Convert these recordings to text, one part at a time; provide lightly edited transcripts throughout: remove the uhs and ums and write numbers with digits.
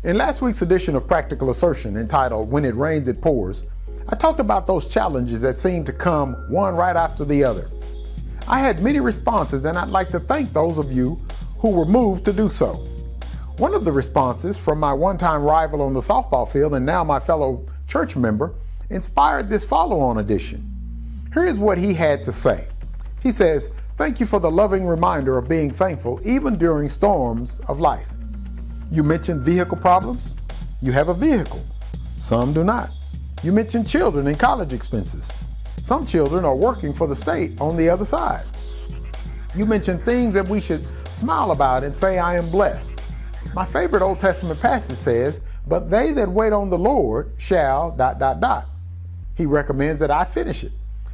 In last week's edition of Practical Assertion, entitled When It Rains, It Pours, I talked about those challenges that seem to come one right after the other. I had many responses, and I'd like to thank those of you who were moved to do so. One of the responses from my one-time rival on the softball field and now my fellow church member inspired this follow-on edition. Here is what he had to say. He says, "Thank you for the loving reminder of being thankful even during storms of life. You mentioned vehicle problems. You have a vehicle. Some do not. You mentioned children and college expenses. Some children are working for the state on the other side. You mentioned things that we should smile about and say, I am blessed. My favorite Old Testament passage says, but they that wait on the Lord shall ... He recommends that I finish it.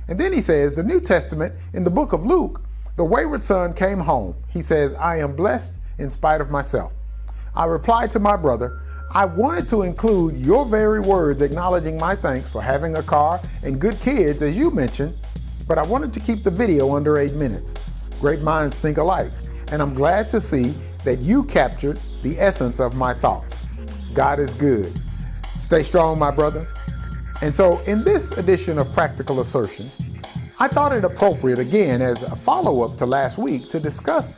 And then he says, the New Testament in the book of Luke, the wayward son came home. He says, I am blessed in spite of myself. I replied to my brother, I wanted to include your very words acknowledging my thanks for having a car and good kids, as you mentioned, but I wanted to keep the video under 8 minutes. Great minds think alike, and I'm glad to see that you captured the essence of my thoughts. God is good. Stay strong, my brother." And so in this edition of Practical Assertion, I thought it appropriate again as a follow-up to last week to discuss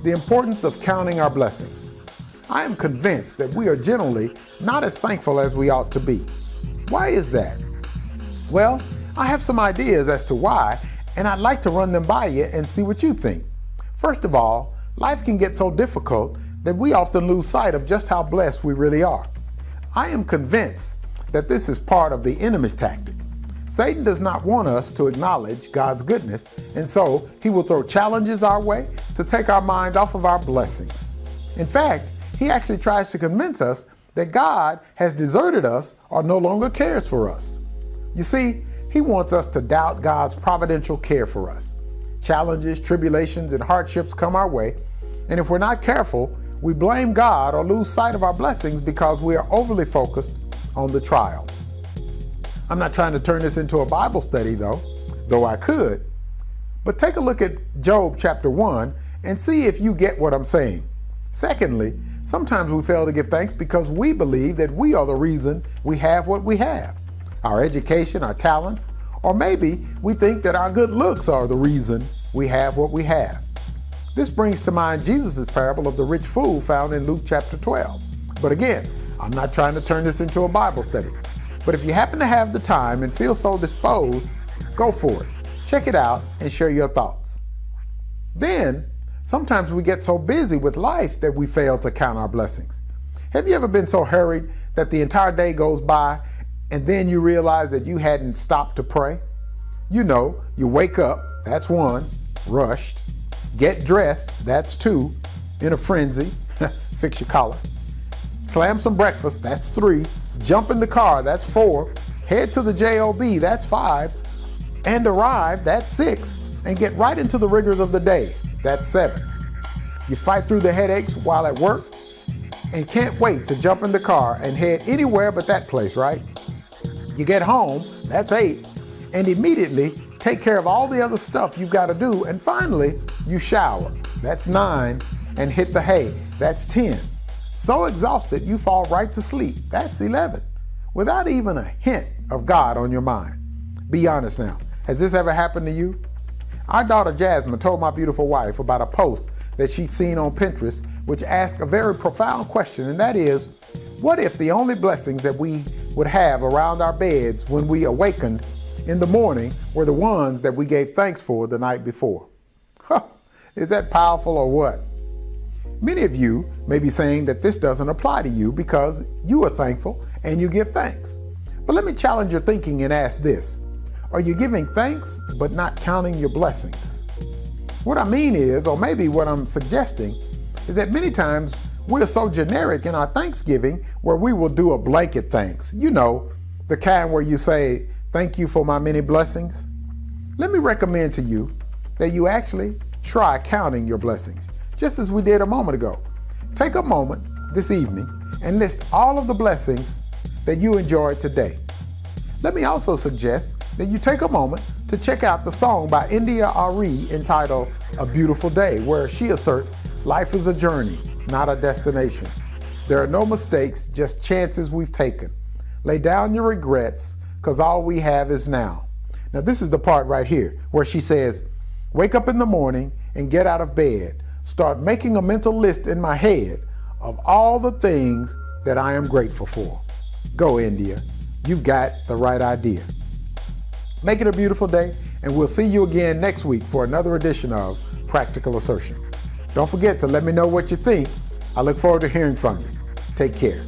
the importance of counting our blessings. I am convinced that we are generally not as thankful as we ought to be. Why is that? Well, I have some ideas as to why, and I'd like to run them by you and see what you think. First of all, life can get so difficult that we often lose sight of just how blessed we really are. I am convinced that this is part of the enemy's tactic. Satan does not want us to acknowledge God's goodness, and so he will throw challenges our way to take our mind off of our blessings. In fact, he actually tries to convince us that God has deserted us or no longer cares for us. You see, he wants us to doubt God's providential care for us. Challenges, tribulations, and hardships come our way, and if we're not careful, we blame God or lose sight of our blessings because we are overly focused on the trial. I'm not trying to turn this into a Bible study though I could, but take a look at Job chapter 1 and see if you get what I'm saying. Secondly, sometimes we fail to give thanks because we believe that we are the reason we have what we have. Our education, our talents, or maybe we think that our good looks are the reason we have what we have. This brings to mind Jesus' parable of the rich fool found in Luke chapter 12. But again, I'm not trying to turn this into a Bible study. But if you happen to have the time and feel so disposed, go for it. Check it out and share your thoughts. Then, sometimes we get so busy with life that we fail to count our blessings. Have you ever been so hurried that the entire day goes by and then you realize that you hadn't stopped to pray? You know, you wake up, that's 1, rushed. Get dressed, that's 2, in a frenzy, fix your collar. Slam some breakfast, that's 3. Jump in the car, that's 4. Head to the job, that's 5. And arrive, that's 6. And get right into the rigors of the day, that's 7. You fight through the headaches while at work and can't wait to jump in the car and head anywhere but that place, right? You get home, that's 8. And immediately take care of all the other stuff you've got to do. And finally, you shower, that's 9. And hit the hay, that's 10. So exhausted you fall right to sleep, that's 11. Without even a hint of God on your mind. Be honest now, has this ever happened to you? Our daughter Jasmine told my beautiful wife about a post that she'd seen on Pinterest which asked a very profound question, and that is, what if the only blessings that we would have around our beds when we awakened in the morning were the ones that we gave thanks for the night before? Is that powerful or what? Many of you may be saying that this doesn't apply to you because you are thankful and you give thanks. But let me challenge your thinking and ask this. Are you giving thanks but not counting your blessings? What I mean is, or maybe what I'm suggesting, is that many times we're so generic in our Thanksgiving where we will do a blanket thanks. You know, the kind where you say, thank you for my many blessings. Let me recommend to you that you actually try counting your blessings, just as we did a moment ago. Take a moment this evening and list all of the blessings that you enjoyed today. Let me also suggest that you take a moment to check out the song by India Ari entitled A Beautiful Day, where she asserts life is a journey, not a destination. There are no mistakes, just chances we've taken. Lay down your regrets, because all we have is now. Now this is the part right here where she says, wake up in the morning and get out of bed. Start making a mental list in my head of all the things that I am grateful for. Go, India. You've got the right idea. Make it a beautiful day, and we'll see you again next week for another edition of Practical Assertion. Don't forget to let me know what you think. I look forward to hearing from you. Take care.